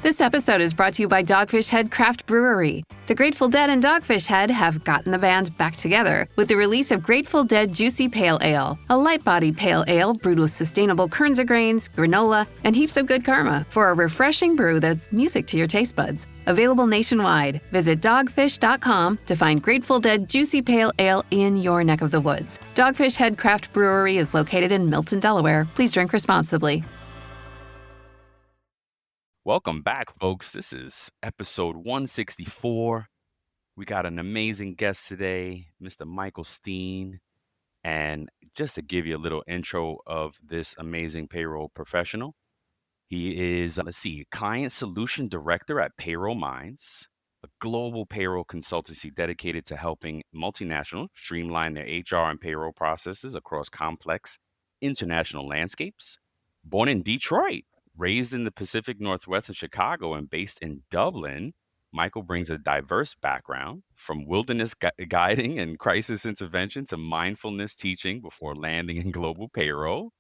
This episode is brought to you by Dogfish Head Craft Brewery. The Grateful Dead and Dogfish Head have gotten the band back together with the release of Grateful Dead Juicy Pale Ale, a light-bodied pale ale brewed with sustainable Kernza grains, granola, and heaps of good karma for a refreshing brew that's music to your taste buds. Available nationwide. Visit dogfish.com to find Grateful Dead Juicy Pale Ale in your neck of the woods. Dogfish Head Craft Brewery is located in Milton, Delaware. Please drink responsibly. Welcome back, folks. This is episode 164. We got an amazing guest today, Mr. Michael Steen. And just to give you a little intro of this amazing payroll professional, he is, Client Solution Director at Payroll Minds, a global payroll consultancy dedicated to helping multinationals streamline their HR and payroll processes across complex international landscapes. Born in Detroit, raised in the Pacific Northwest in Chicago, and based in Dublin, Michael brings a diverse background from wilderness guiding and crisis intervention to mindfulness teaching before landing in global payroll.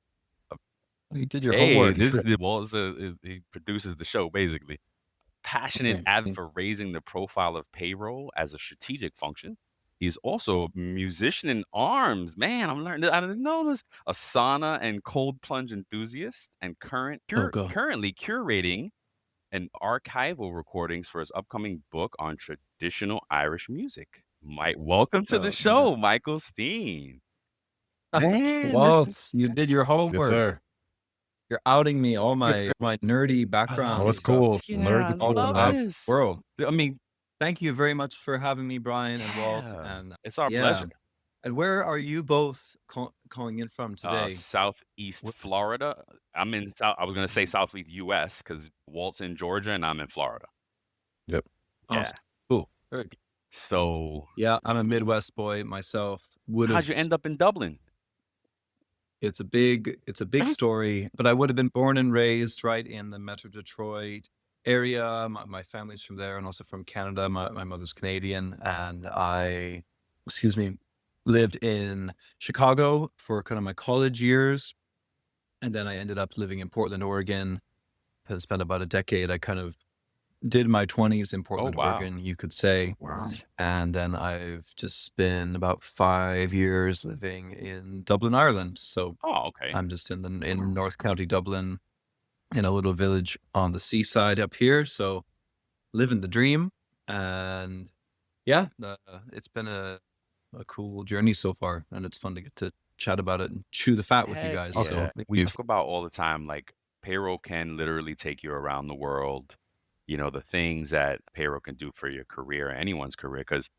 You did your homework. He produces the show, basically. Passionate advocate for raising the profile of payroll as a strategic function. He's also a musician in arms. Man, I'm learning. I didn't know this. A sauna and cold plunge enthusiast, and currently curating and archival recordings for his upcoming book on traditional Irish music. Welcome to the show, Michael Steen. Man, well, you did your homework. Yes, sir. You're outing me, all my nerdy background. Oh, it's cool. Yeah, Nerds I love this. World. I mean, thank you very much for having me, Brian and Walt. And it's our pleasure. And where are you both calling in from today? Southeast Florida. I'm in I was going to say Southeast U.S. because Walt's in Georgia and I'm in Florida. Yep. Yeah. Awesome. Cool. Very good. So yeah, I'm a Midwest boy myself. How'd you end up in Dublin? It's a big story, but I would have been born and raised right in the Metro Detroit area. My family's from there and also from Canada. My mother's Canadian, and I, lived in Chicago for kind of my college years. And then I ended up living in Portland, Oregon. I spent about a decade. I kind of did my 20s in Portland, Oregon, you could say. Wow. And then I've just spent about 5 years living in Dublin, Ireland. So I'm just in North County, Dublin, in a little village on the seaside up here. So living the dream. And yeah, it's been a cool journey so far. And it's fun to get to chat about it and chew the fat with you guys. Yeah. So we talk about all the time, like payroll can literally take you around the world. You know, the things that payroll can do for your career, anyone's career, because,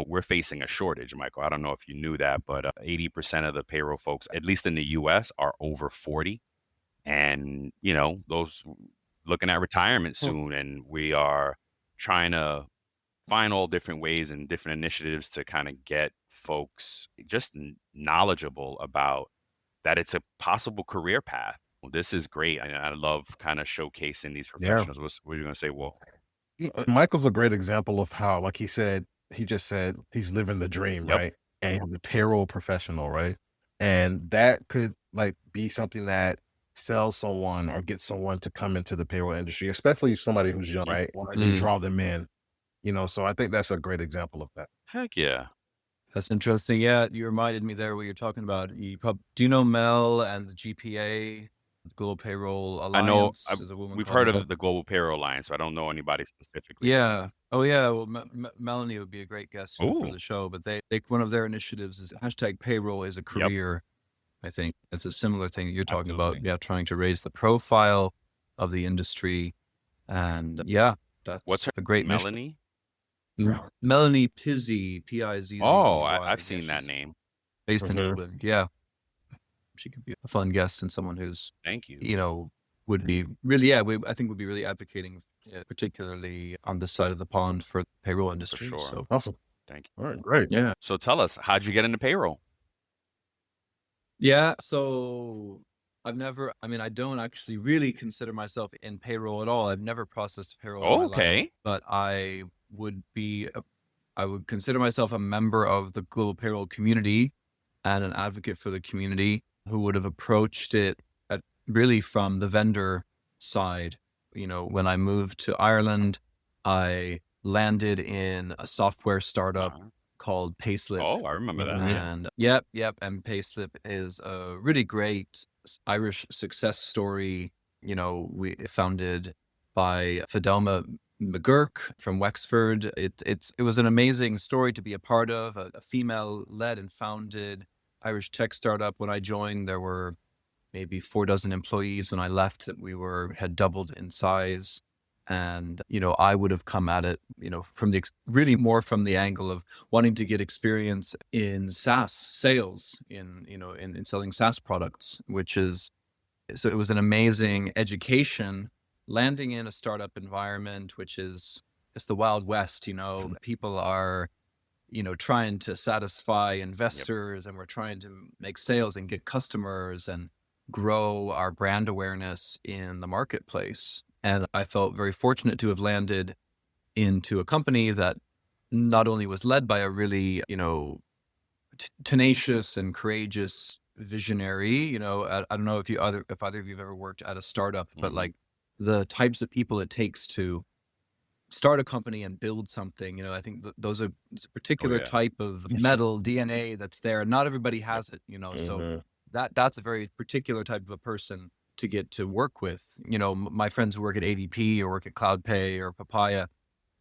we're facing a shortage, Michael. I don't know if you knew that, but 80% of the payroll folks, at least in the U.S., are over 40. And, those looking at retirement soon. And we are trying to find all different ways and different initiatives to kind of get folks just knowledgeable about that it's a possible career path. Well, this is great. I love kind of showcasing these professionals. What are you going to say, Walt? Michael's a great example of how, like he just said, he's living the dream, right? And he's a payroll professional, right? And that could be something that sells someone or gets someone to come into the payroll industry, especially somebody who's young, right? You draw them in, so I think that's a great example of that. Heck yeah. That's interesting. Yeah, you reminded me there what you're talking about. Do you know Mel and the GPA, the Global Payroll Alliance? I know. We've heard of the Global Payroll Alliance, so I don't know anybody specifically. Yeah. Oh, yeah. Well, Melanie would be a great guest for the show, but they one of their initiatives is #payroll is a career. I think it's a similar thing that you're talking about. Yeah, trying to raise the profile of the industry. And yeah, that's what's a great Melanie? Melanie Pizzi, P-I-Z-Z. Oh, I've seen that name. Based in England. Yeah. She could be a fun guest and someone who's, thank you, would be really, I think would be really advocating, particularly on this side of the pond for the payroll industry. For sure. So awesome. Thank you. All right, great. Yeah. So tell us, how'd you get into payroll? Yeah. So I don't actually really consider myself in payroll at all. I've never processed payroll. In my life, but I would consider myself a member of the global payroll community and an advocate for the community who would have approached it really from the vendor side. when I moved to Ireland, I landed in a software startup called Payslip. Oh, I remember that. Yeah. And yep. And Payslip is a really great Irish success story. We founded by Fidelma McGurk from Wexford. It was an amazing story to be a part of, a female-led and founded Irish tech startup. When I joined, there were maybe 4 dozen employees. When I left, that we had doubled in size. And, I would have come at it, from really more from the angle of wanting to get experience in SaaS sales, in selling SaaS products, so it was an amazing education landing in a startup environment, it's the Wild West. People are, trying to satisfy investors, and we're trying to make sales and get customers and grow our brand awareness in the marketplace. And I felt very fortunate to have landed into a company that not only was led by a really, tenacious and courageous visionary. I don't know if either of you have ever worked at a startup, but like the types of people it takes to start a company and build something. I think it's a particular type of metal DNA that's there. Not everybody has it, so that's a very particular type of a person to get to work with. My friends who work at ADP or work at CloudPay or Papaya,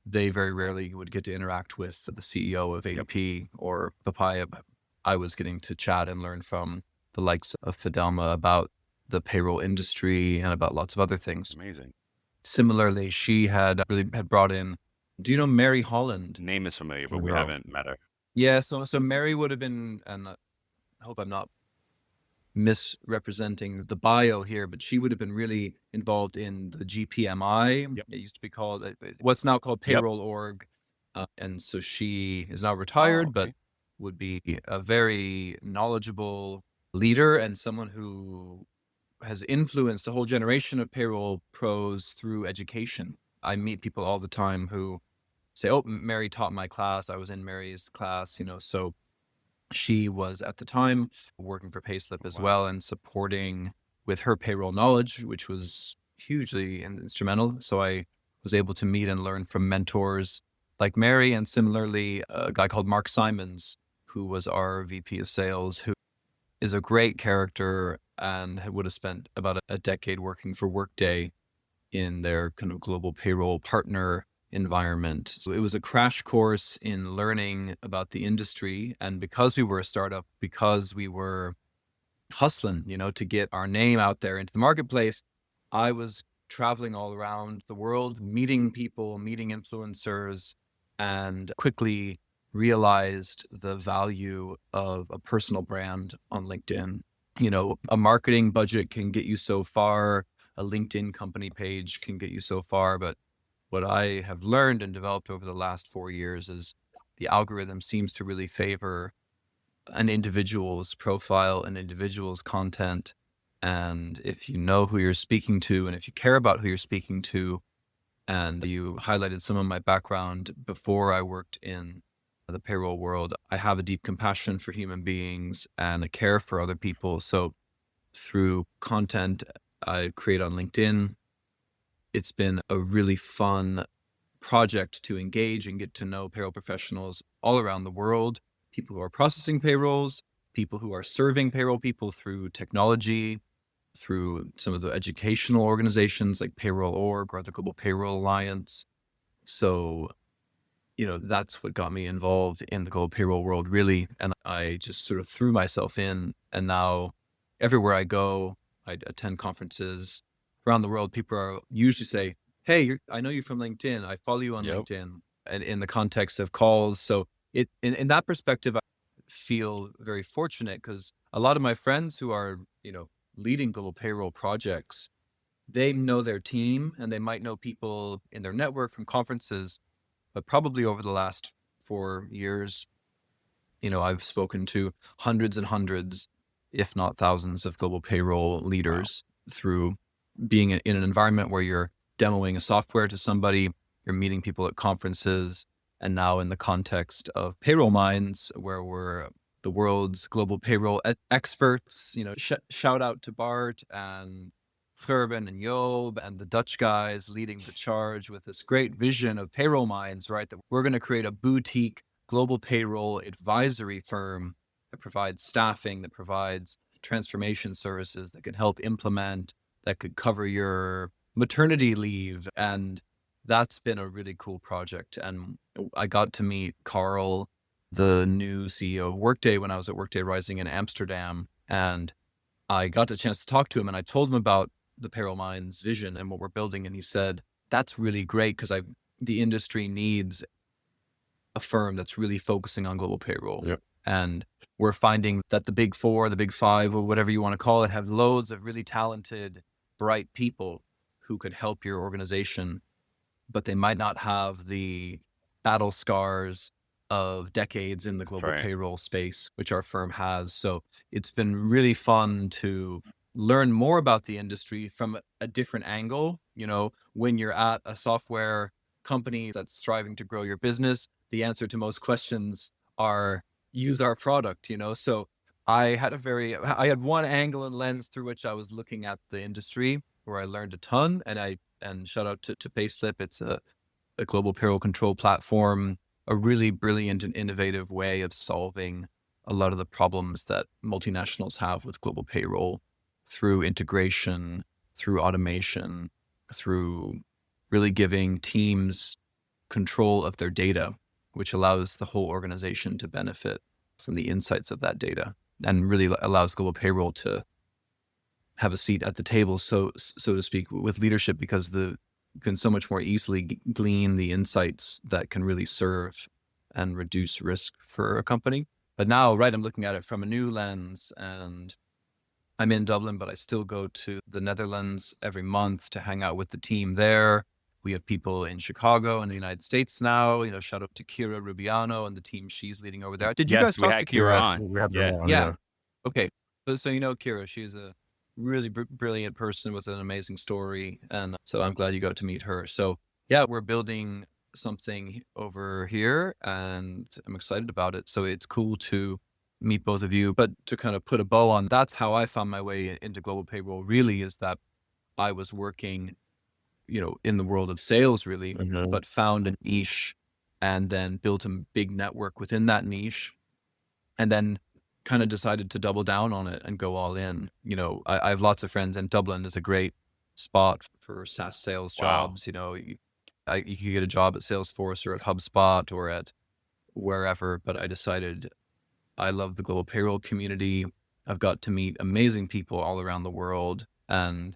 they very rarely would get to interact with the CEO of ADP or Papaya, but I was getting to chat and learn from the likes of Fidelma about the payroll industry and about lots of other things. Amazing. Similarly, she had brought in, do you know Mary Holland? Name is familiar, but we haven't met her. Yeah, so Mary would have been, and I hope I'm not misrepresenting the bio here, but she would have been really involved in the GPMI. It used to be called, what's now called Payroll Org. And so she is now retired, but would be a very knowledgeable leader and someone who has influenced a whole generation of payroll pros through education. I meet people all the time who say, oh, Mary taught my class. I was in Mary's class, so she was at the time working for Payslip as well and supporting with her payroll knowledge, which was hugely instrumental. So I was able to meet and learn from mentors like Mary, and similarly, a guy called Mark Simons, who was our VP of sales, who is a great character and would have spent about a decade working for Workday in their kind of global payroll partner environment. So it was a crash course in learning about the industry. And because we were a startup, because we were hustling, to get our name out there into the marketplace, I was traveling all around the world, meeting people, meeting influencers, and quickly realized the value of a personal brand on LinkedIn. A marketing budget can get you so far, a LinkedIn company page can get you so far, but what I have learned and developed over the last 4 years is the algorithm seems to really favor an individual's profile, an individual's content. And if you know who you're speaking to, and if you care about who you're speaking to, and you highlighted some of my background before I worked in the payroll world, I have a deep compassion for human beings and a care for other people. So through content I create on LinkedIn, it's been a really fun project to engage and get to know payroll professionals all around the world, people who are processing payrolls, people who are serving payroll people through technology, through some of the educational organizations like Payroll Org or the Global Payroll Alliance. So, that's what got me involved in the global payroll world, really. And I just sort of threw myself in. And now everywhere I go, I attend conferences around the world. People are usually say, hey, I know you from LinkedIn. I follow you on LinkedIn, and in the context of calls. So in that perspective, I feel very fortunate because a lot of my friends who are, leading global payroll projects, they know their team and they might know people in their network from conferences, but probably over the last 4 years, I've spoken to hundreds and hundreds, if not thousands, of global payroll leaders through being in an environment where you're demoing a software to somebody, you're meeting people at conferences, and now in the context of Payroll Minds, where we're the world's global payroll experts, shout out to Bart and Gerben and Job and the Dutch guys leading the charge with this great vision of Payroll Minds, right? That we're going to create a boutique global payroll advisory firm that provides staffing, that provides transformation services, that can help implement, that could cover your maternity leave. And that's been a really cool project. And I got to meet Carl, the new CEO of Workday, when I was at Workday Rising in Amsterdam. And I got a chance to talk to him, and I told him about the Payroll Minds vision and what we're building. And he said, that's really great because the industry needs a firm that's really focusing on global payroll. Yep. And we're finding that the big four, the big five, or whatever you want to call it, have loads of really talented, bright people who could help your organization, but they might not have the battle scars of decades in the global payroll space, which our firm has. So it's been really fun to learn more about the industry from a different angle. You know, when you're at a software company that's striving to grow your business, the answer to most questions are use our product, you know? So I had one angle and lens through which I was looking at the industry where I learned a ton. And shout out to Payslip. It's a global payroll control platform, a really brilliant and innovative way of solving a lot of the problems that multinationals have with global payroll through integration, through automation, through really giving teams control of their data, which allows the whole organization to benefit from the insights of that data and really allows global payroll to have a seat at the table, so to speak, with leadership, because you can so much more easily glean the insights that can really serve and reduce risk for a company. But now, right, I'm looking at it from a new lens, and I'm in Dublin, but I still go to the Netherlands every month to hang out with the team there. We have people in Chicago and the United States now. You know, shout out to Kira Rubiano and the team she's leading over there. Did you guys talk to Kira? We had Kira on. Yeah. Okay. So you know Kira, she's a really brilliant person with an amazing story. And so I'm glad you got to meet her. So yeah, we're building something over here and I'm excited about it. So it's cool to meet both of you, but to kind of put a bow on, that's how I found my way into global payroll, really, is that I was working, you know, in the world of sales, really, but found a niche and then built a big network within that niche, and then kind of decided to double down on it and go all in. You know, I have lots of friends, and Dublin is a great spot for SaaS sales jobs. You know, you could get a job at Salesforce or at HubSpot or at wherever, but I decided I love the global payroll community. I've got to meet amazing people all around the world, and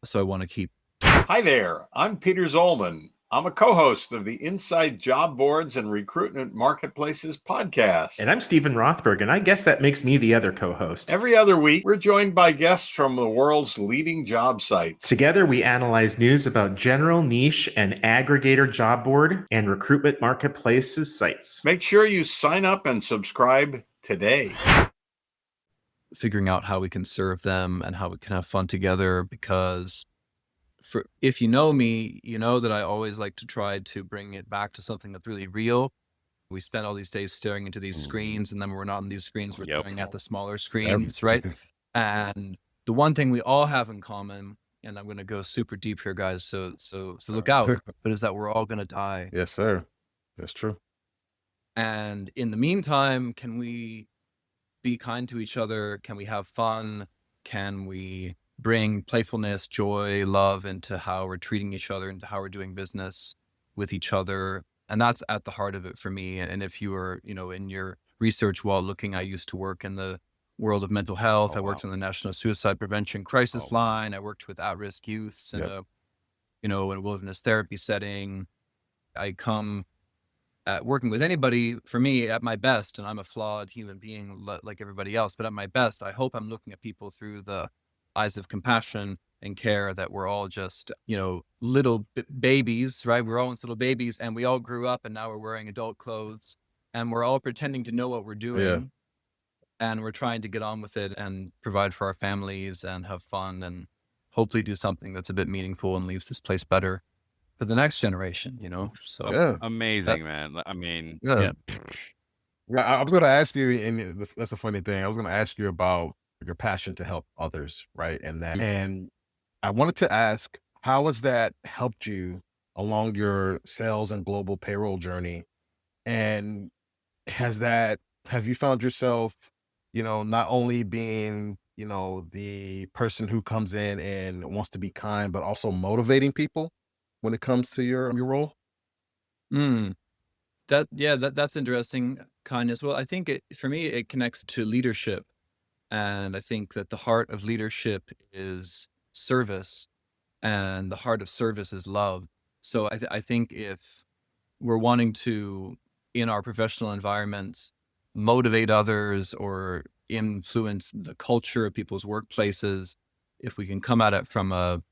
so I want to keep. Hi there, I'm Peter Zollman. I'm a co-host of the Inside Job Boards and Recruitment Marketplaces podcast. And I'm Stephen Rothberg, and I guess that makes me the other co-host. Every other week, we're joined by guests from the world's leading job sites. Together, we analyze news about general, niche, and aggregator job board and recruitment marketplaces sites. Make sure you sign up and subscribe today. Figuring out how we can serve them and how we can have fun together, because if you know me, you know that I always like to try to bring it back to something that's really real. We spend all these days staring into these screens, and then we're not on these screens, we're staring at the smaller screens, right? And the one thing we all have in common, and I'm going to go super deep here, guys, so look out, but is that we're all going to die. Yes, sir. That's true. And in the meantime, can we be kind to each other? Can we have fun? Can we bring playfulness, joy, love into how we're treating each other, into how we're doing business with each other? And that's at the heart of it for me. And if you were, you know, in your research while looking, I used to work in the world of mental health. I worked in the National Suicide Prevention Crisis Line. I worked with at-risk youths in a wilderness therapy setting. I come at working with anybody, for me, at my best, and I'm a flawed human being like everybody else, but at my best, I hope I'm looking at people through the eyes of compassion and care, that we're all just, you know, little babies, right? We're all little babies, and we all grew up, and now we're wearing adult clothes, and we're all pretending to know what we're doing, and we're trying to get on with it and provide for our families and have fun and hopefully do something that's a bit meaningful and leaves this place better for the next generation, you know? So amazing, man. I mean, I was going to ask you, and that's a funny thing. I was going to ask you about your passion to help others, right? And I wanted to ask, how has that helped you along your sales and global payroll journey? And have you found yourself, not only being, the person who comes in and wants to be kind, but also motivating people when it comes to your role? Mm. That's interesting. Kindness. Well, I think for me, it connects to leadership. And I think that the heart of leadership is service, and the heart of service is love. So I think if we're wanting to, in our professional environments, motivate others or influence the culture of people's workplaces, if we can come at it from an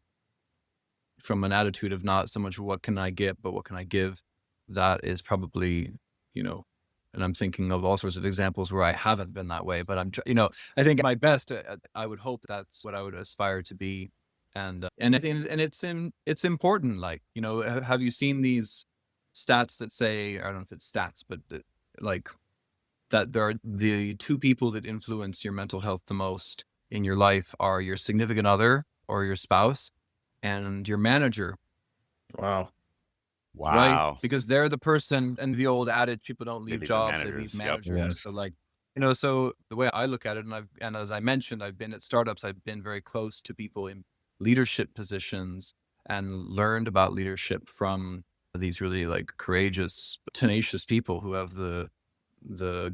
attitude of not so much what can I get, but what can I give, that is probably, and I'm thinking of all sorts of examples where I haven't been that way, but I think at my best, I would hope that's what I would aspire to be. And I think, and it's important. Like, have you seen these stats that say, I don't know if it's stats, but like that there are the two people that influence your mental health the most in your life are your significant other or your spouse and your manager, Wow. right? Wow. Because they're the person, and the old adage, people don't They leave leave the jobs, they leave managers. Yep. managers. Yes. So like, so the way I look at it, and as I mentioned, I've been at startups, I've been very close to people in leadership positions and learned about leadership from these really like courageous, tenacious people who have the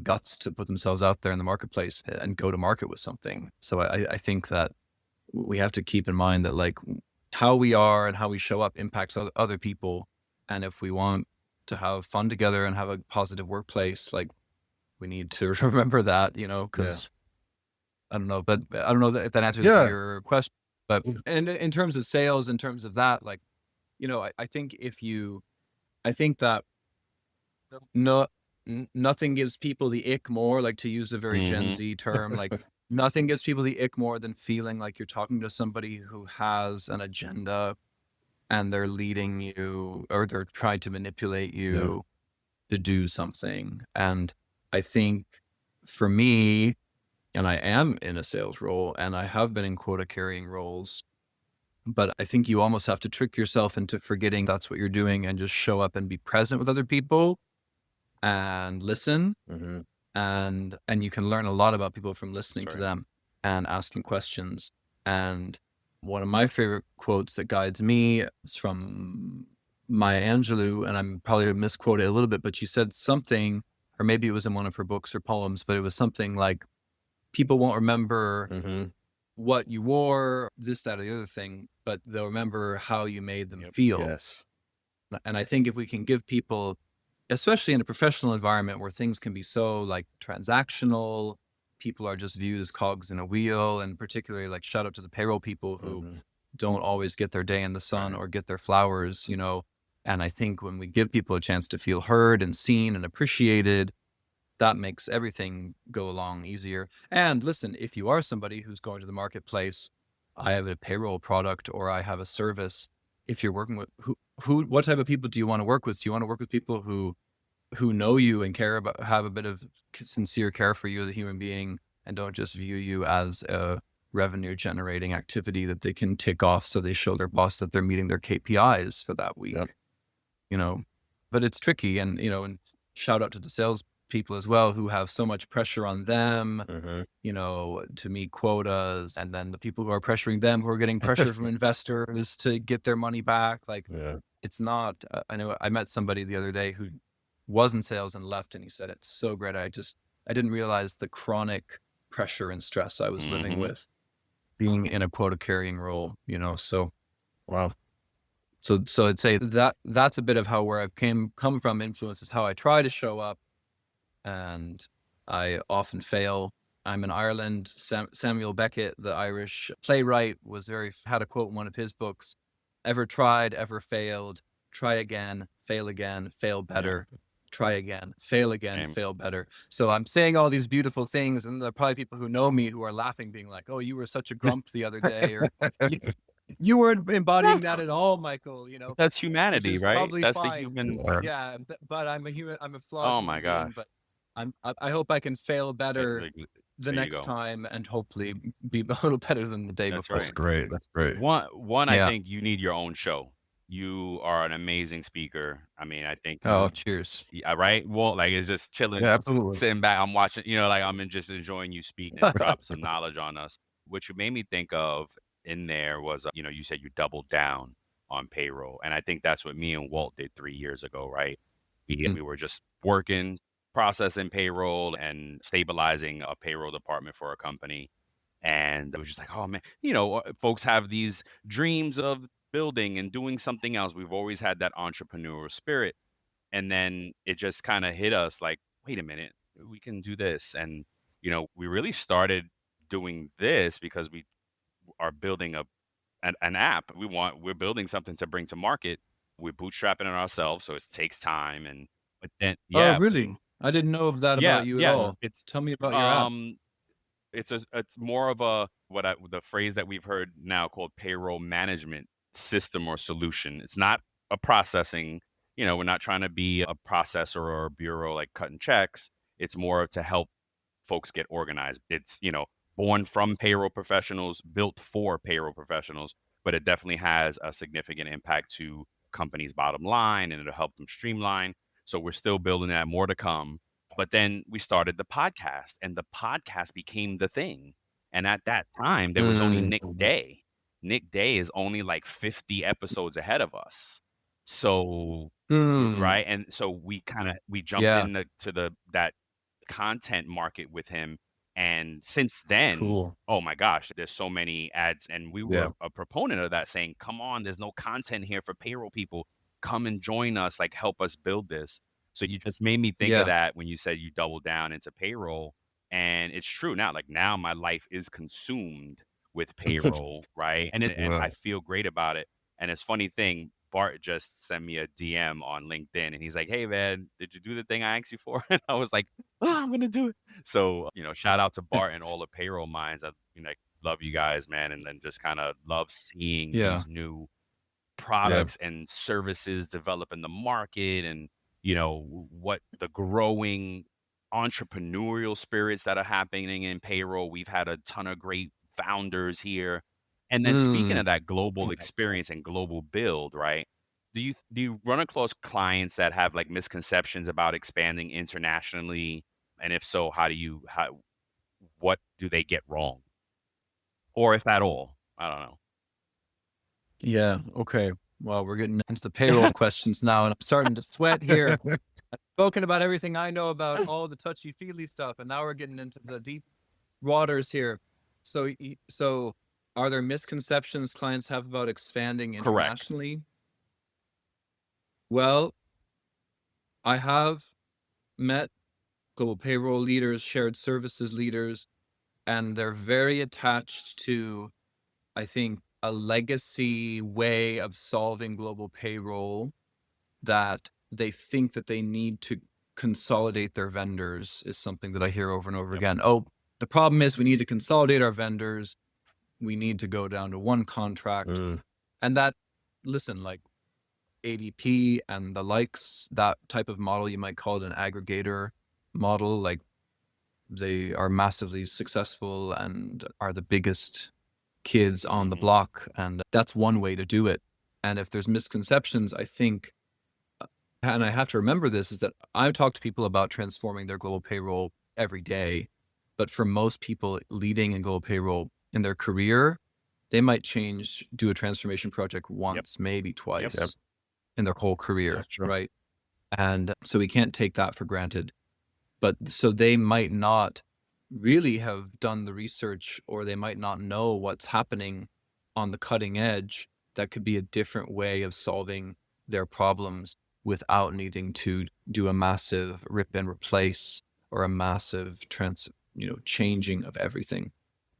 guts to put themselves out there in the marketplace and go to market with something. So I think that we have to keep in mind that like how we are and how we show up impacts other people. And if we want to have fun together and have a positive workplace, like we need to remember that, because I don't know, but I don't know if that answers Yeah. your question. But Mm. and in terms of sales, in terms of that, like, I think I think that nothing gives people the ick more, like to use a very Gen Z term, like nothing gives people the ick more than feeling like you're talking to somebody who has an agenda and they're leading you or they're trying to manipulate you to do something. And I think for me, and I am in a sales role and I have been in quota carrying roles, but I think you almost have to trick yourself into forgetting that's what you're doing and just show up and be present with other people and listen. Mhm. And you can learn a lot about people from listening That's to right. them and asking questions. And one of my favorite quotes that guides me is from Maya Angelou, and I'm probably misquote it a little bit, but she said something, or maybe it was in one of her books or poems, but it was something like, people won't remember Mhm. what you wore, this, that, or the other thing, but they'll remember how you made them Yep. feel. Yes. And I think if we can give people, especially in a professional environment where things can be so like transactional, people are just viewed as cogs in a wheel, and particularly like shout out to the payroll people who Mhm. don't always get their day in the sun Right. or get their flowers, And I think when we give people a chance to feel heard and seen and appreciated, that makes everything go along easier. And listen, if you are somebody who's going to the marketplace, I have a payroll product or I have a service. If you're working with what type of people do you want to work with? Do you want to work with people who know you and care about, have a bit of sincere care for you as a human being, and don't just view you as a revenue generating activity that they can tick off so they show their boss that they're meeting their KPIs for that week? Yep. But it's tricky, and and shout out to the sales people as well who have so much pressure on them, Mhm. to meet quotas, and then the people who are pressuring them who are getting pressure from investors to get their money back. Like, Yeah. it's not, I know I met somebody the other day who was in sales and left, and he said, it's so great. I didn't realize the chronic pressure and stress I was living Mhm. with being in a quota carrying role, so. Wow. So I'd say that's a bit of how where I've come from influences how I try to show up, and I often fail. I'm in Ireland. Samuel Beckett, the Irish playwright, had a quote in one of his books: "Ever tried, ever failed. Try again, fail better. Try again, fail again, Same. fail better." So I'm saying all these beautiful things, and there are probably people who know me who are laughing, being like, "Oh, you were such a grump the other day," or "You weren't embodying that at all, Michael." That's Which humanity, is right? probably That's the fine. human. Yeah. Yeah, but I'm a flawed Oh human my being. gosh. But I hope I can fail It better really- the There you next go. time and hopefully be a little better than the day That's before. That's great. That's great. One, I Yeah. think you need your own show. You are an amazing speaker. I mean, I think Oh, you, cheers. yeah, right? Well, like it's just chilling, Yeah, absolutely. sitting back. I'm watching, like just enjoying you speak and drop some knowledge on us. What you made me think of in there was, you said you doubled down on payroll. And I think that's what me and Walt did 3 years ago, right? We were just working, processing payroll and stabilizing a payroll department for a company. And I was just like, oh man, folks have these dreams of building and doing something else. We've always had that entrepreneurial spirit. And then it just kind of hit us like, wait a minute, we can do this. And, we really started doing this because we are building an app. We're building something to bring to market. We're bootstrapping it ourselves. So it takes time. But then, Oh, yeah, really? I didn't know of that yeah, about you at yeah. all. It's, Tell me about your app. it's more of a the phrase that we've heard now called payroll management system or solution. It's not a processing, we're not trying to be a processor or a bureau like cutting checks. It's more to help folks get organized. It's, born from payroll professionals, built for payroll professionals, but it definitely has a significant impact to companies' bottom line and it'll help them streamline. So we're still building that, more to come. But then we started the podcast and the podcast became the thing. And at that time, there was only Nick Day. Nick Day is only like 50 episodes ahead of us. So, right. And so we jumped Yeah. into that content market with him. And since then, Cool. oh my gosh, there's so many ads. And we were Yeah. a proponent of that, saying, come on, there's no content here for payroll people. Come and join us, like help us build this. So you just made me think Yeah. of that when you said you doubled down into payroll. And it's true now. Like now my life is consumed with payroll, right? And Wow. I feel great about it. And it's funny thing, Bart just sent me a DM on LinkedIn and he's like, hey man, did you do the thing I asked you for? And I was like, oh, I'm gonna do it. So, shout out to Bart and all the Payroll Minds. I love you guys, man. And then just kind of love seeing Yeah. these new products and services develop in the market and what the growing entrepreneurial spirits that are happening in payroll. We've had a ton of great founders here. And then speaking of that global experience and global build, right? Do you run across clients that have like misconceptions about expanding internationally? And if so, what do they get wrong? Or if at all? I don't know. Yeah. Okay. Well, we're getting into the payroll questions now, and I'm starting to sweat here. I've spoken about everything I know about all the touchy-feely stuff, and now we're getting into the deep waters here. So are there misconceptions clients have about expanding Correct. internationally? Well, I have met global payroll leaders, shared services leaders, and they're very attached to, I think, a legacy way of solving global payroll that they think that they need to consolidate their vendors is something that I hear over and over again. Oh, the problem is we need to consolidate our vendors. We need to go down to one contract. And that, listen, like ADP and the likes, that type of model, you might call it an aggregator model. Like they are massively successful and are the biggest kids on the block. And that's one way to do it. And if there's misconceptions, I think, and I have to remember this, is that I talk to people about transforming their global payroll every day. But for most people leading in global payroll in their career, they might do a transformation project once, maybe twice in their whole career, right? And so we can't take that for granted. But so they might not really have done the research, or they might not know what's happening on the cutting edge that could be a different way of solving their problems without needing to do a massive rip and replace or a massive changing of everything.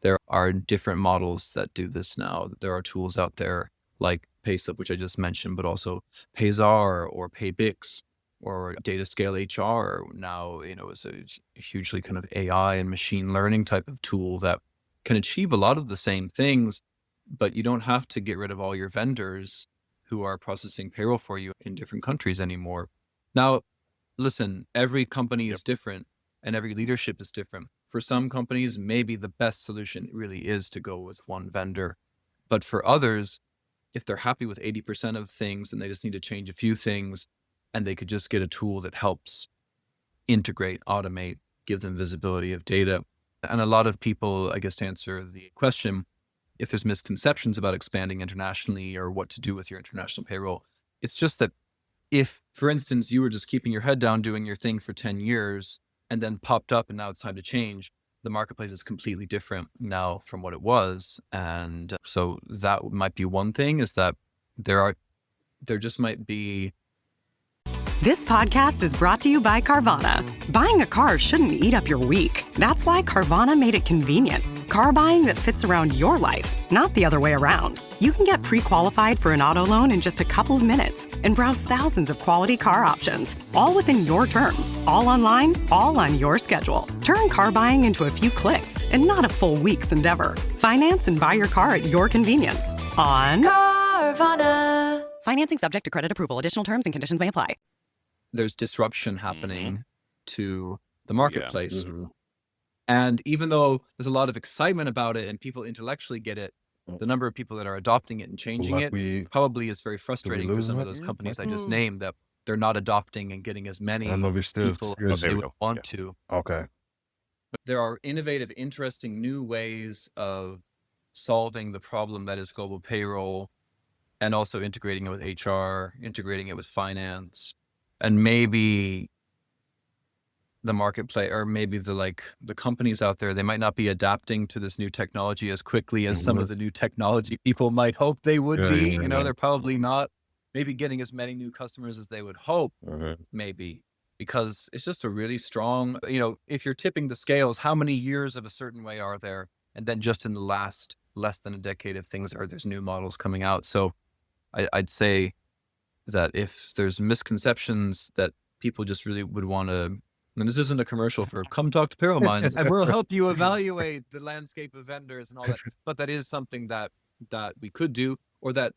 There are different models that do this now. There are tools out there like Payslip, which I just mentioned, but also Payzar or Paybix or Datascale HR now, is a hugely kind of AI and machine learning type of tool that can achieve a lot of the same things, but you don't have to get rid of all your vendors who are processing payroll for you in different countries anymore. Now, listen, every company is different and every leadership is different. For some companies, maybe the best solution really is to go with one vendor. But for others, if they're happy with 80% of things and they just need to change a few things, and they could just get a tool that helps integrate, automate, give them visibility of data. And a lot of people, I guess, to answer the question, if there's misconceptions about expanding internationally or what to do with your international payroll, it's just that if, for instance, you were just keeping your head down doing your thing for 10 years and then popped up and now it's time to change, the marketplace is completely different now from what it was. And so that might be one thing, is that there just might be. This podcast is brought to you by Carvana. Buying a car shouldn't eat up your week. That's why Carvana made it convenient. Car buying that fits around your life, not the other way around. You can get pre-qualified for an auto loan in just a couple of minutes and browse thousands of quality car options, all within your terms, all online, all on your schedule. Turn car buying into a few clicks and not a full week's endeavor. Finance and buy your car at your convenience on Carvana. Financing subject to credit approval. Additional terms and conditions may apply. There's disruption happening to the marketplace. Mhm. And even though there's a lot of excitement about it and people intellectually get it, the number of people that are adopting it and changing Like it probably is very frustrating for lose some of that? those companies I just named, that they're not adopting and getting as many I don't know if you're still. people Oh, as there they we would go. want Yeah. to. Okay. But there are innovative, interesting new ways of solving the problem that is global payroll, and also integrating it with HR, integrating it with finance, and maybe the marketplace, or maybe the companies out there, they might not be adapting to this new technology as quickly as some of the new technology people might hope they would Yeah, be. yeah, You know, yeah. they're probably not maybe getting as many new customers as they would hope, Mhm. maybe, because it's just a really strong, if you're tipping the scales, how many years of a certain way are there? And then just in the last less than a decade of things, there's new models coming out. So I'd say that if there's misconceptions that people just really would want to, and this isn't a commercial for come talk to Payroll Minds, and we'll help you evaluate the landscape of vendors and all that, but that is something that we could do, or that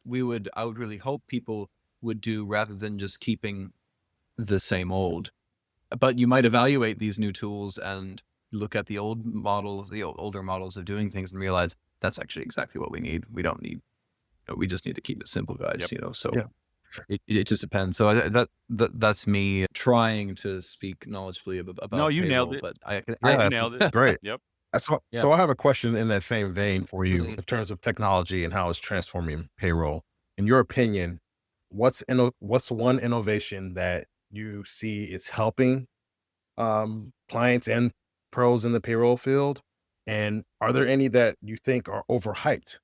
I would really hope people would do, rather than just keeping the same old. But you might evaluate these new tools and look at the old models, the older models of doing things, and realize that's actually exactly what we need. We don't need, we just need to keep it simple, guys. So Yeah. it just depends. So that's me trying to speak knowledgeably about No, you payroll, nailed it. but You nailed it. Great. Yep. So, Yeah. so I have a question in that same vein for you Mhm. in terms of technology and how it's transforming payroll. In your opinion, what's one innovation that you see it's helping clients and pros in the payroll field? And are there any that you think are overhyped?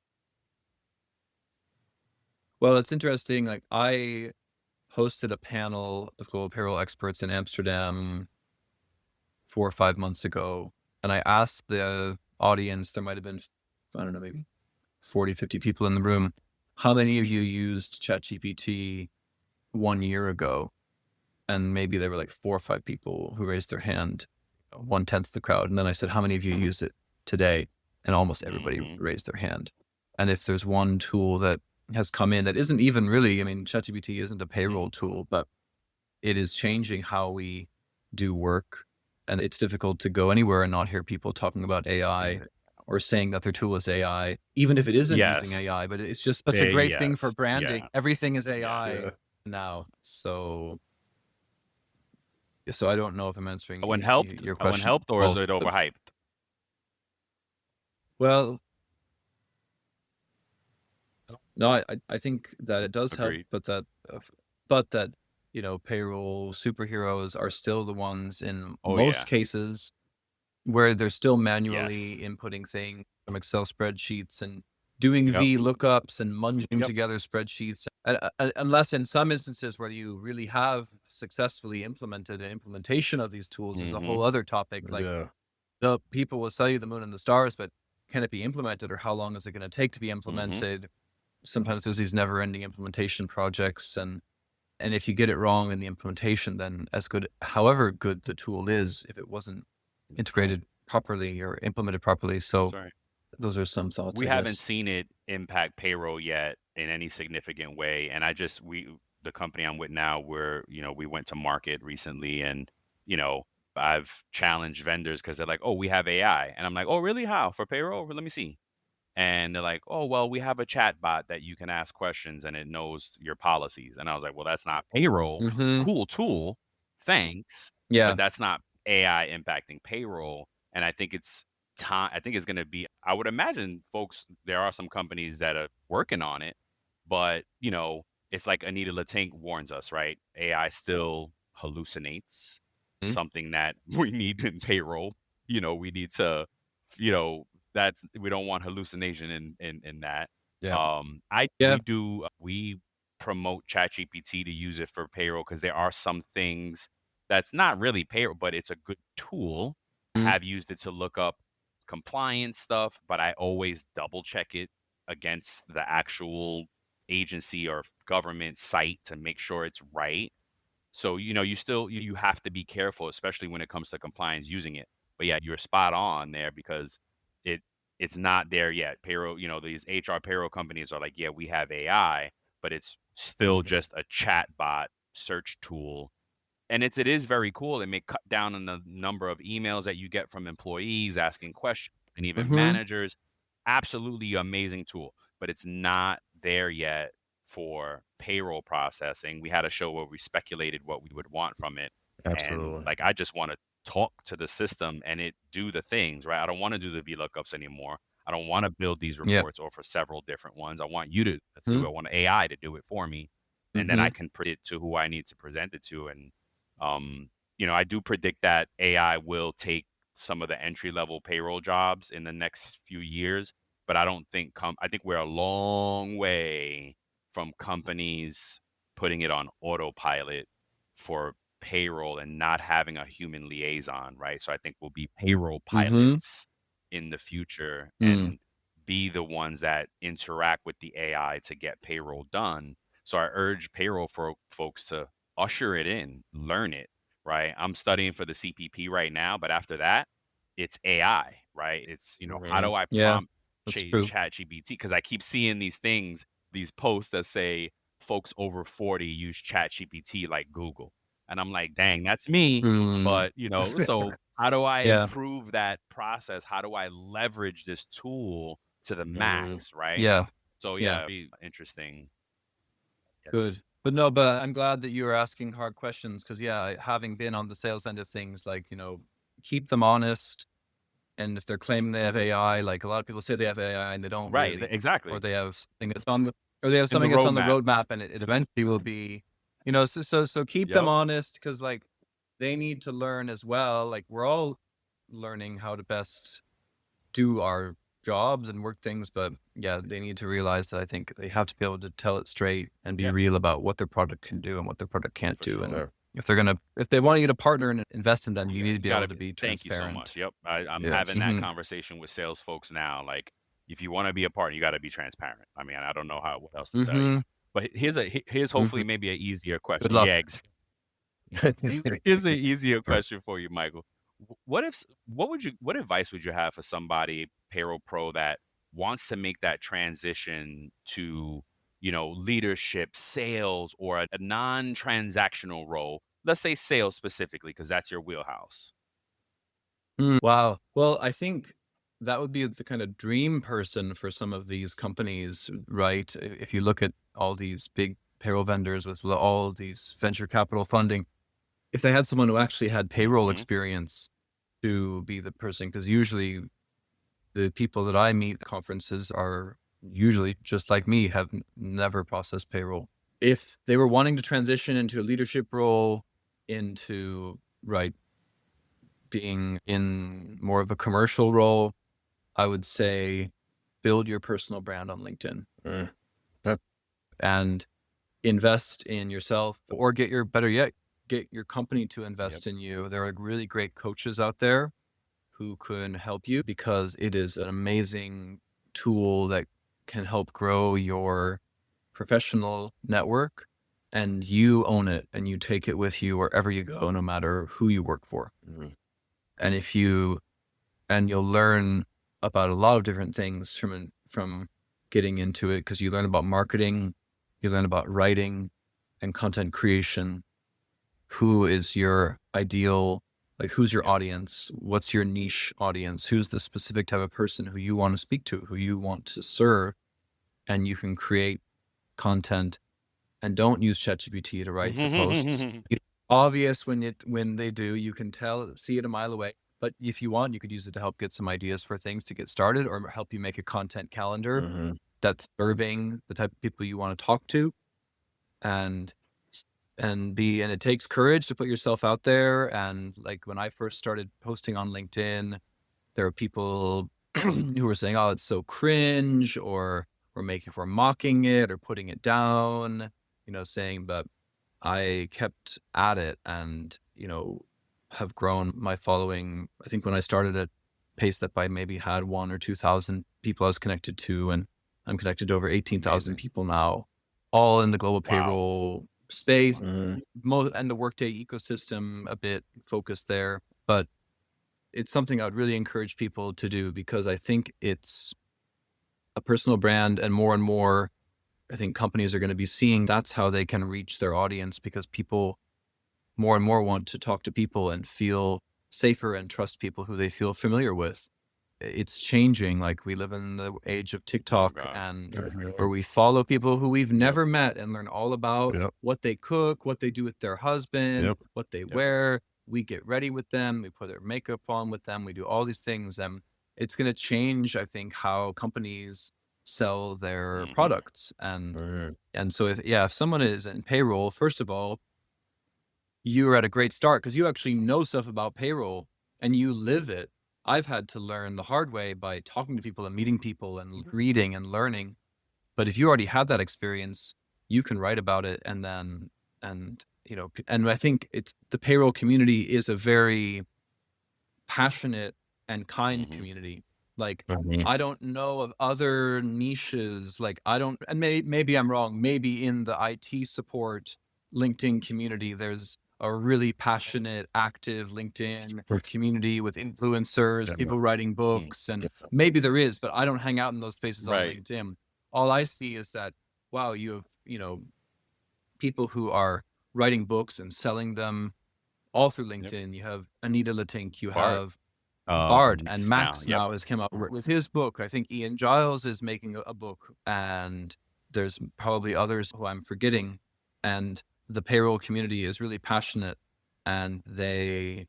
Well, it's interesting. Like, I hosted a panel of global payroll experts in Amsterdam 4 or 5 months ago, and I asked the audience, there might have been, I don't know, maybe 40, 50 people in the room, how many of you used ChatGPT 1 year ago? And maybe there were like 4 or 5 people who raised their hand, 1/10 the crowd. And then I said, how many of you use it today? And almost everybody raised their hand. And if there's one tool that has come in that isn't even really, ChatGPT isn't a payroll tool, but it is changing how we do work. And it's difficult to go anywhere and not hear people talking about AI or saying that their tool is AI, even if it isn't using Yes. AI. But it's just such a great thing for Yes. branding. Yeah. Everything is AI Yeah. now. So I don't know if I'm answering Owen your helped, question. or is Well, it overhyped? Well, no, I think that it does help, Agreed. but that payroll superheroes are still the ones in Oh, most yeah. cases where they're still manually Yes. inputting things from Excel spreadsheets and doing Yep. VLOOKUPs and munging Yep. together spreadsheets. Unless in some instances where you really have successfully implemented an implementation of these tools is a whole other topic. Like, Yeah. the people will sell you the moon and the stars, but can it be implemented, or how long is it going to take to be implemented? Sometimes there's these never-ending implementation projects, and if you get it wrong in the implementation, then however good the tool is, if it wasn't integrated properly or implemented properly. So Sorry. those are some thoughts. We I haven't guess. seen it impact payroll yet in any significant way. And the company I'm with now, we went to market recently, and, I've challenged vendors because they're like, oh, we have AI. And I'm like, oh, really? How? For payroll? Let me see. And they're like, oh, well, we have a chat bot that you can ask questions and it knows your policies. And I was like, well, that's not payroll. Mm-hmm. Cool tool. Thanks. Yeah. But that's not AI impacting payroll. And I think it's time. I think it's going to be, I would imagine folks, there are some companies that are working on it, but it's like Anita Latink warns us, right? AI still hallucinates, Mhm. something that we need in payroll. We need to, we don't want hallucination in that. Yeah. Yeah. We promote ChatGPT to use it for payroll because there are some things that's not really payroll, but it's a good tool. I Mhm. have used it to look up compliance stuff, but I always double check it against the actual agency or government site to make sure it's right. So, you have to be careful, especially when it comes to compliance using it. But yeah, you're spot on there because it it's not there yet. Payroll, these HR payroll companies are like, yeah, we have AI, but it's still just a chat bot search tool. And it is very cool. It may cut down on the number of emails that you get from employees asking questions and even Mm-hmm. managers. Absolutely amazing tool, but it's not there yet for payroll processing. We had a show where we speculated what we would want from it. Absolutely. And like, I just want to talk to the system and it do the things, right? I don't want to do the VLOOKUPs anymore. I don't want to build these Yeah. reports or for several different ones. I want you to let's Mhm. do it. I want AI to do it for me. And then I Mhm. can put it to who I need to present it to. And I do predict that AI will take some of the entry level payroll jobs in the next few years, but I don't think I think we're a long way from companies putting it on autopilot for payroll and not having a human liaison, right? So I think we'll be payroll Mm-hmm. pilots in the future Mm. and be the ones that interact with the AI to get payroll done. So I urge payroll for folks to usher it in, learn it, right? I'm studying for the CPP right now, but after that, it's AI, right? It's, how do I Yeah, prompt that's true. ChatGPT? Because I keep seeing these things, these posts that say folks over 40 use ChatGPT like Google. And I'm like, dang, that's me. Mm. But, so how do I Yeah. improve that process? How do I leverage this tool to the max, right? Yeah. So Yeah. it'd be interesting. Good. But I'm glad that you were asking hard questions because, yeah, having been on the sales end of things, like, keep them honest. And if they're claiming they have AI, like a lot of people say they have AI and they don't Right, really, exactly. or they have something that's on the, or they have In the something that's on the roadmap. roadmap and it eventually will be, so keep them Yep. honest because like they need to learn as well. Like we're all learning how to best do our jobs and work things, but yeah, they need to realize that I think they have to be able to tell it straight and be Yeah. real about what their product can do and what their product can't For do. sure. And if they want you to partner and invest in them, you need to be gotta able to be Thank you so transparent. much. Yep. I'm Yes. having that Mhm. conversation with sales folks now. Like, if you want to be a partner, you got to be transparent. I mean, I don't know what else to tell you. Mhm. But here's hopefully maybe an easier question. Good luck. Yeah, here's an easier question for you, Michael. What advice would you have for somebody, payroll pro, that wants to make that transition to, leadership, sales, or a non-transactional role? Let's say sales specifically, because that's your wheelhouse. Wow. Well, I think that would be the kind of dream person for some of these companies, right? If you look at all these big payroll vendors with all these venture capital funding, if they had someone who actually had payroll Mhm. experience to be the person, because usually the people that I meet at conferences are usually just like me, have never processed payroll. If they were wanting to transition into a leadership role, into being in more of a commercial role, I would say build your personal brand on LinkedIn and invest in yourself, or get your company to invest in you. There are really great coaches out there who can help you because it is an amazing tool that can help grow your professional network, and you own it and you take it with you wherever you go, no matter who you work for. Mhm. And you'll learn about a lot of different things from getting into it, because you learn about marketing, you learn about writing and content creation, who is your ideal Like, who's your audience? What's your niche audience? Who's the specific type of person who you want to speak to, who you want to serve? And you can create content, and don't use ChatGPT to write the posts. It's obvious when they do, you can see it a mile away. But if you want, you could use it to help get some ideas for things to get started, or help you make a content calendar that's serving the type of people you want to talk to. And it takes courage to put yourself out there. And like, when I first started posting on LinkedIn, there were people who were saying, "Oh, it's so cringe," or we're mocking it or putting it down, saying, but I kept at it, and, have grown my following. I think when I started at pace that I maybe had 1,000 or 2,000 people I was connected to, and I'm connected to over 18,000 people now, all in the global payroll space, and the Workday ecosystem a bit focused there. But it's something I would really encourage people to do, because I think it's a personal brand, and more, I think companies are going to be seeing that's how they can reach their audience, because people more and more want to talk to people and feel safer and trust people who they feel familiar with. It's changing. Like, we live in the age of TikTok, and where we follow people who we've never met and learn all about what they cook, what they do with their husband, what they wear. We get ready with them. We put their makeup on with them. We do all these things. And it's going to change, I think, how companies sell their products. And so if someone is in payroll, first of all, you're at a great start, because you actually know stuff about payroll and you live it. I've had to learn the hard way by talking to people and meeting people and reading and learning. But if you already had that experience, you can write about it. And I think the payroll community is a very passionate and kind community. Like, I don't know of other niches. Like, and maybe I'm wrong. Maybe in the IT support LinkedIn community, there's a really passionate, active LinkedIn community with influencers, people writing books, and maybe there is, but I don't hang out in those spaces on LinkedIn. All I see is that, wow, you have, people who are writing books and selling them all through LinkedIn. You have Anita Latink, you have Bard, and Max now has come out with his book. I think Ian Giles is making a book, and there's probably others who I'm forgetting. And the payroll community is really passionate, and they,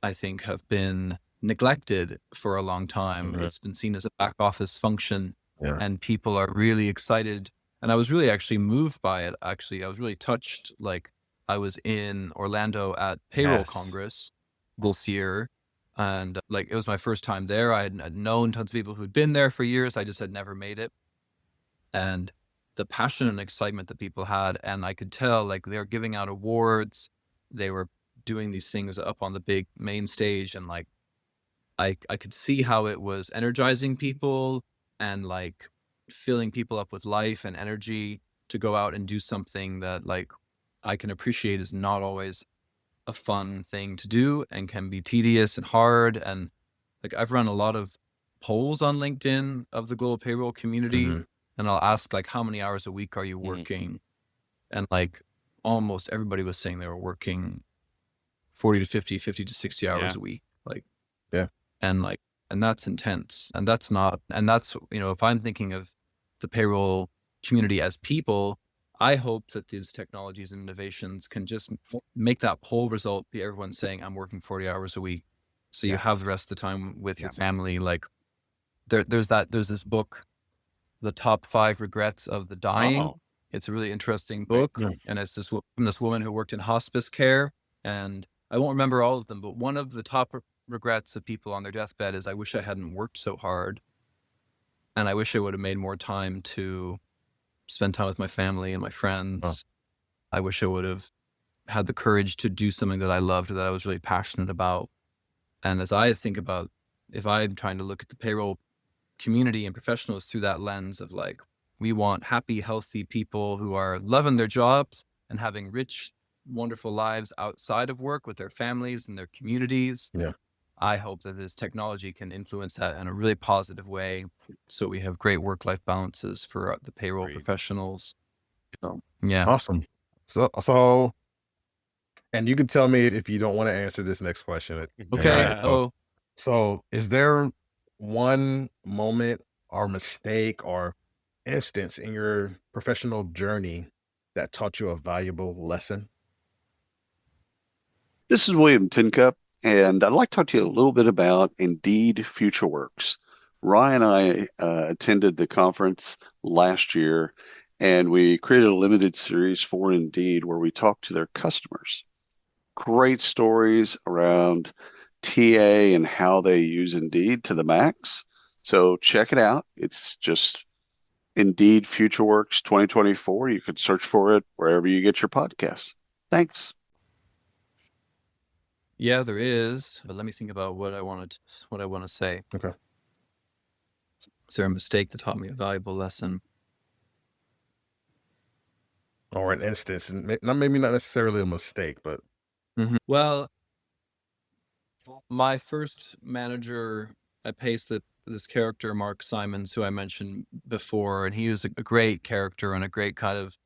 I think, have been neglected for a long time. It's been seen as a back office function, and people are really excited. And I was really actually moved by it. Actually, I was really touched. Like, I was in Orlando at Payroll Congress this year, and like, it was my first time there. I had known tons of people who'd been there for years. I just had never made it. And the passion and excitement that people had, and I could tell, like, they were giving out awards, they were doing these things up on the big main stage, and like, I could see how it was energizing people and like filling people up with life and energy to go out and do something that, like, I can appreciate is not always a fun thing to do and can be tedious and hard. And like, I've run a lot of polls on LinkedIn of the global payroll community, and I'll ask, like, how many hours a week are you working? And like, almost everybody was saying they were working 40 to 50 to 60 hours a week. Like, and that's intense. And that's, if I'm thinking of the payroll community as people, I hope that these technologies and innovations can just make that poll result be everyone saying, I'm working 40 hours a week. So you have the rest of the time with your family. Like, there's this book, The Top 5 Regrets of the Dying. It's a really interesting book. And it's this woman who worked in hospice care. And I won't remember all of them, but one of the top regrets of people on their deathbed is, I wish I hadn't worked so hard. And I wish I would have made more time to spend time with my family and my friends. I wish I would have had the courage to do something that I loved, or that I was really passionate about. And as I think about, if I'm trying to look at the payroll community and professionals through that lens of, like, we want happy, healthy people who are loving their jobs and having rich, wonderful lives outside of work with their families and their communities. I hope that this technology can influence that in a really positive way, so we have great work-life balances for the payroll professionals. So, Awesome. So And you can tell me if you don't want to answer this next question. Okay. Right? So is there one moment or mistake or instance in your professional journey that taught you a valuable lesson? This is William Tincup, and I'd like to talk to you a little bit about Indeed FutureWorks. Ryan and I attended the conference last year, and we created a limited series for Indeed where we talked to their customers. Great stories around TA and how they use Indeed to the max. So check it out. It's just Indeed FutureWorks 2024. You could search for it wherever you get your podcasts. Thanks. Yeah, there is. But let me think about what I want to say. Okay. Is there a mistake that taught me a valuable lesson? Or an instance, and maybe not necessarily a mistake, but Well, my first manager at Pace, this character, Mark Simons, who I mentioned before, and he was a great character and a great kind of,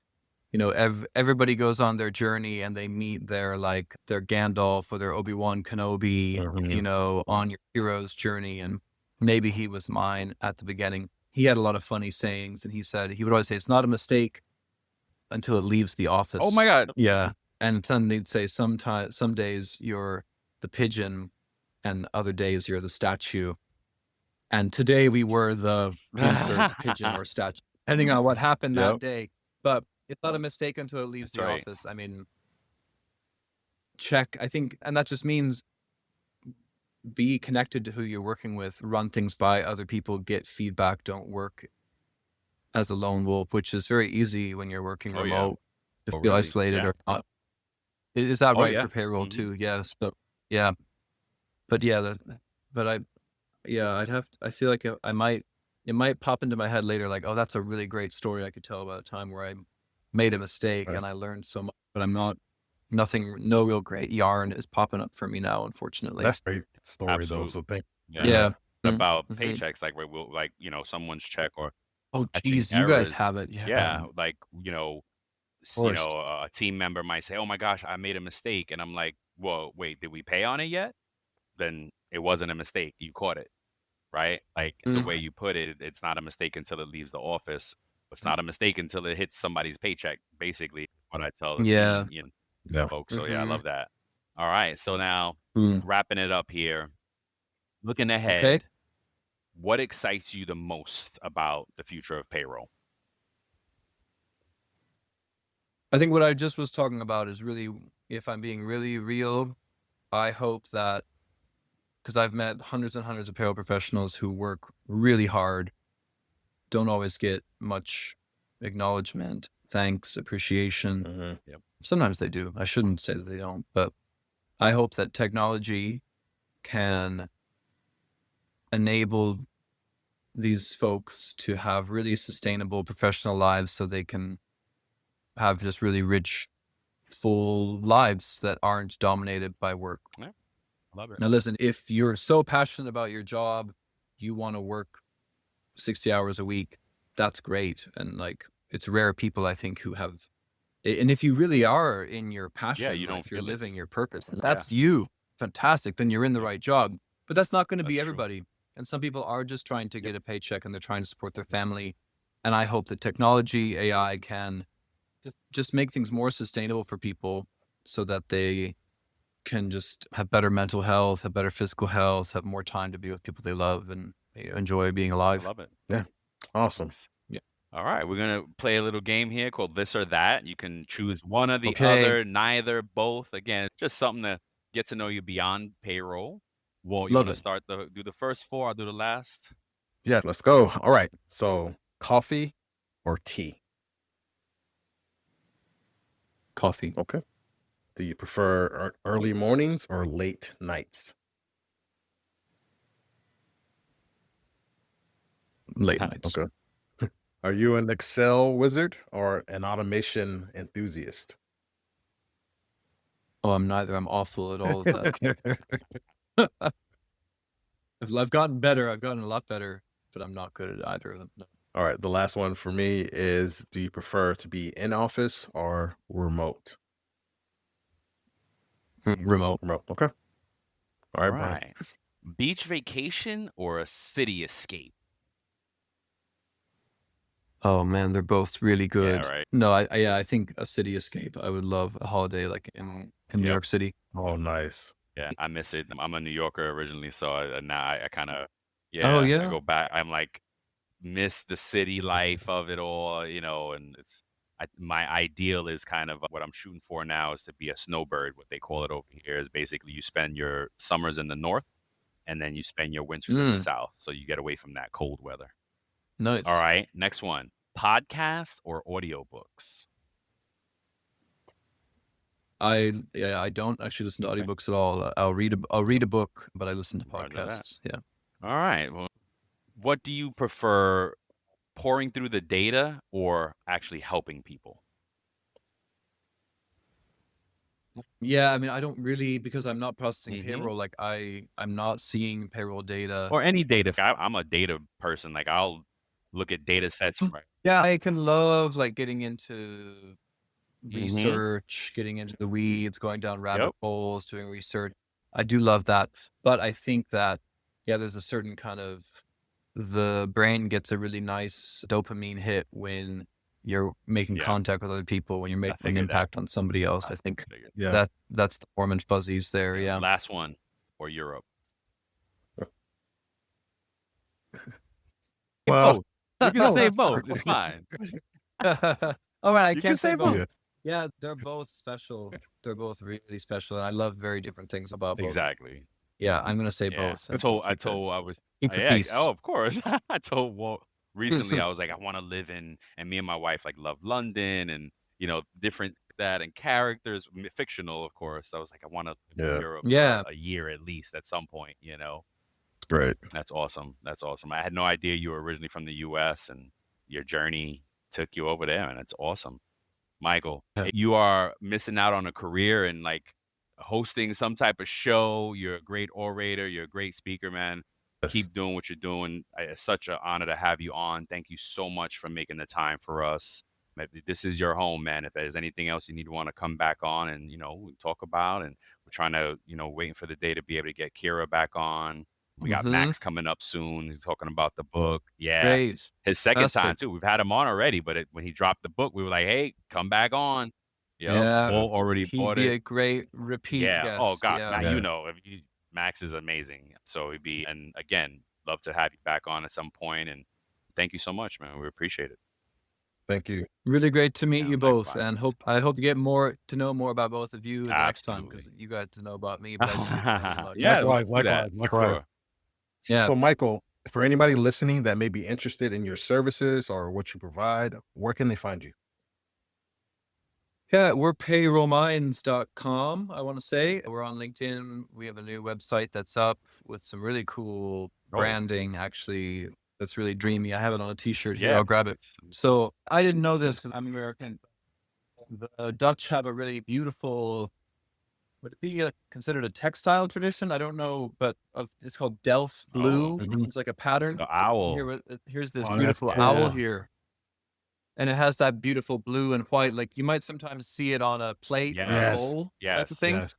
everybody goes on their journey and they meet their Gandalf or their Obi-Wan Kenobi, on your hero's journey. And maybe he was mine at the beginning. He had a lot of funny sayings, and he would always say, it's not a mistake until it leaves the office. Oh my God. Yeah. And then they'd say some days you're the pigeon and other days you're the statue. And today we were the insert pigeon or statue, depending on what happened that day. But it's not a mistake until it leaves the office. I mean, check, I think, and that just means be connected to who you're working with, run things by other people, get feedback, don't work as a lone wolf, which is very easy when you're working remote to feel isolated or not. Is that right for payroll too? Yes. So, yeah. But yeah, I feel like it might pop into my head later, like, oh, that's a really great story I could tell about a time where I made a mistake and I learned so much, but no real great yarn is popping up for me now, unfortunately. That's a great story though. So thank you. Yeah. About paychecks, like where we'll, someone's check or geez, you guys have it. Yeah. Like, a team member might say, oh my gosh, I made a mistake. And I'm like, well, wait, did we pay on it yet? Then it wasn't a mistake. You caught it, right? Like the way you put it, it's not a mistake until it leaves the office. It's not a mistake until it hits somebody's paycheck, basically, what I tell the team, folks. So I love that. All right. So now wrapping it up here, looking ahead, what excites you the most about the future of payroll? I think what I just was talking about is really, if I'm being really real, I hope that, because I've met hundreds and hundreds of payroll professionals who work really hard, don't always get much acknowledgement, thanks, appreciation. Sometimes they do. I shouldn't say that they don't, but I hope that technology can enable these folks to have really sustainable professional lives so they can have just really rich, full lives that aren't dominated by work. Yeah, love it. Now, listen, if you're so passionate about your job, you want to work 60 hours a week, that's great. And it's rare people, I think, who have, and if you really are in your passion, if you're living your purpose, and that's you, fantastic, then you're in the right job. But that's not going to be everybody. And some people are just trying to get a paycheck and they're trying to support their family. And I hope that technology, AI can just make things more sustainable for people so that they can just have better mental health, have better physical health, have more time to be with people they love and enjoy being alive. I love it. Yeah. Awesome. Yeah. All right. We're going to play a little game here called This or That. You can choose one or the other, neither, both. Again, just something to get to know you beyond payroll. Well, you want to do the first four? I'll do the last. Yeah, let's go. All right. So coffee or tea? Coffee. Okay. Do you prefer early mornings or late nights? Late nights. Okay. Are you an Excel wizard or an automation enthusiast? Oh, I'm neither. I'm awful at all of that. I've gotten better. I've gotten a lot better, but I'm not good at either of them. No. All right. The last one for me is, do you prefer to be in office or remote? Remote. Okay. All All right, Brian. right. Beach vacation or a city escape? Oh man, they're both really good. right. No, I think a city escape. I would love a holiday like in New Yep. York City. Oh, nice. Yeah, I miss it. I'm a New Yorker originally, so now I kind of, Oh I yeah. go back. I'm like, miss the city life of it all, and my ideal is kind of what I'm shooting for now is to be a snowbird. What they call it over here is basically you spend your summers in the north and then you spend your winters in the south. So you get away from that cold weather. Nice. All right, next one. Podcast or audiobooks? I don't actually listen to Okay. audiobooks at all. I'll read a book, but I listen to Roger that. podcasts. Yeah. All right. Well, what do you prefer, pouring through the data or actually helping people? Yeah, I mean, I don't really because I'm not processing Mhm. payroll. Like I'm not seeing payroll data. Or any data. I'm a data person. Like I'll look at data sets. Right. Yeah, I can love like getting into Mhm. research, getting into the weeds, going down rabbit Yep. holes, doing research. I do love that. But I think that, yeah, there's a certain kind of, the brain gets a really nice dopamine hit when you're making Yeah. contact with other people, when you're making an figured that. impact on somebody else. I think Figured. Yeah. that's the warm and fuzzies there. Yeah. Last one, or Europe. Well, You can say both. It's fine. All right, I You can't can say both. both. Yeah, they're both special. They're both really special, and I love very different things about both. Exactly. Yeah, I'm gonna say Yeah. both. I was. Keep the Yeah. peace. Oh, of course. I told Walt recently. I was like, I want to live in, and me and my wife like love London, and different that and characters, fictional, of course. I was like, I want to live in Europe Yeah. for a year at least at some point. it's great. That's awesome. That's awesome. I had no idea you were originally from the U.S. and your journey took you over there, and that's awesome. Michael, you are missing out on a career and like hosting some type of show. You're a great orator. You're a great speaker, man. Yes. Keep doing what you're doing. It's such an honor to have you on. Thank you so much for making the time for us. This is your home, man. If there's anything else you want to come back on and, we talk about, and we're trying to, waiting for the day to be able to get Kira back on. We got Max coming up soon. He's talking about the book. Yeah. Great. His second time Fantastic. too. We've had him on already, but when he dropped the book, we were like, "Hey, come back on." Yeah. Paul already He'd bought be it. a great repeat Yeah. guest. Oh God, Yeah. Matt, Max is amazing. So and again, love to have you back on at some point. And thank you so much, man. We appreciate it. Thank you. Really great to meet Yeah, you both, likewise. and I hope to get to know more about both of you the next time, Absolutely. because you got to know about me, but I didn't get to know you much. Yeah, Likewise, let's do that. likewise. Sure. Yeah. So, Michael, for anybody listening that may be interested in your services or what you provide, where can they find you? Yeah, we're payrollminds.com, I want to say. We're on LinkedIn. We have a new website that's up with some really cool branding, actually, that's really dreamy. I have it on a t-shirt here. Yeah. I'll grab it. So I didn't know this because I'm American. The Dutch have a really beautiful, would it be considered a textile tradition? I don't know, but it's called Delft blue. It's like a pattern. The owl. Here's this Oh, beautiful that's owl cool. here. And it has that beautiful blue and white. Like you might sometimes see it on a plate or a Yes. bowl type Yes. of thing. Yes.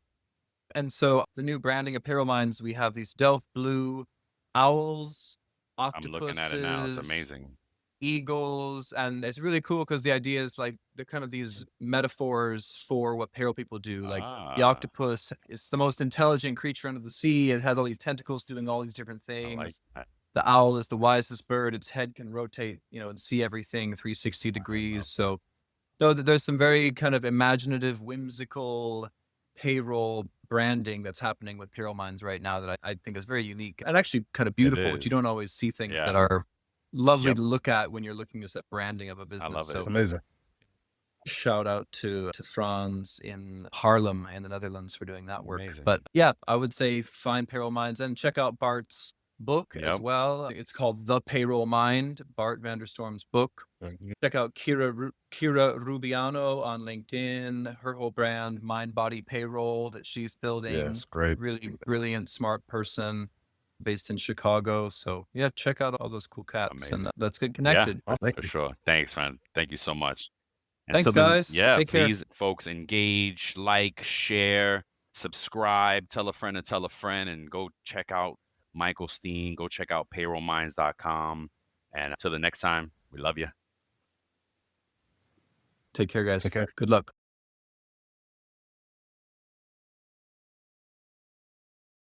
And so the new branding of Payroll Minds, we have these Delft blue owls, I'm octopuses, looking at it now. It's amazing. eagles, and it's really cool because the idea is like they're kind of these metaphors for what payroll people do. Like the octopus is the most intelligent creature under the sea. It has all these tentacles doing all these different I like things. that. The owl is the wisest bird. Its head can rotate, and see everything 360 degrees. So no, there's some very kind of imaginative, whimsical payroll branding that's happening with Payroll Minds right now that I think is very unique and actually kind of beautiful, which you is. don't always see things Yeah. that are lovely Yep. to look at when you're looking at branding of a business. love it. It's So amazing. shout out to Franz in Haarlem in the Netherlands for doing that work. Amazing. But yeah, I would say find Payroll Minds and check out Bart's book as Yep. well. It's called The Payroll Mind, Bart Vanderstorm's book. Check out Kira Rubiano on LinkedIn, her whole brand, Mind Body Payroll, that she's building. Yes, great. Really brilliant, smart person based in Chicago. So yeah, check out all those cool cats and let's get connected. Oh, thank For you. sure. Thanks, man. Thank you so much. And Thanks, so then, guys. yeah, Take care. please, folks, engage, like, share. subscribe, tell a friend, and go check out Michael Steen. Go check out payrollminds.com. And until the next time, we love you. Take care, guys. Take care. Good luck.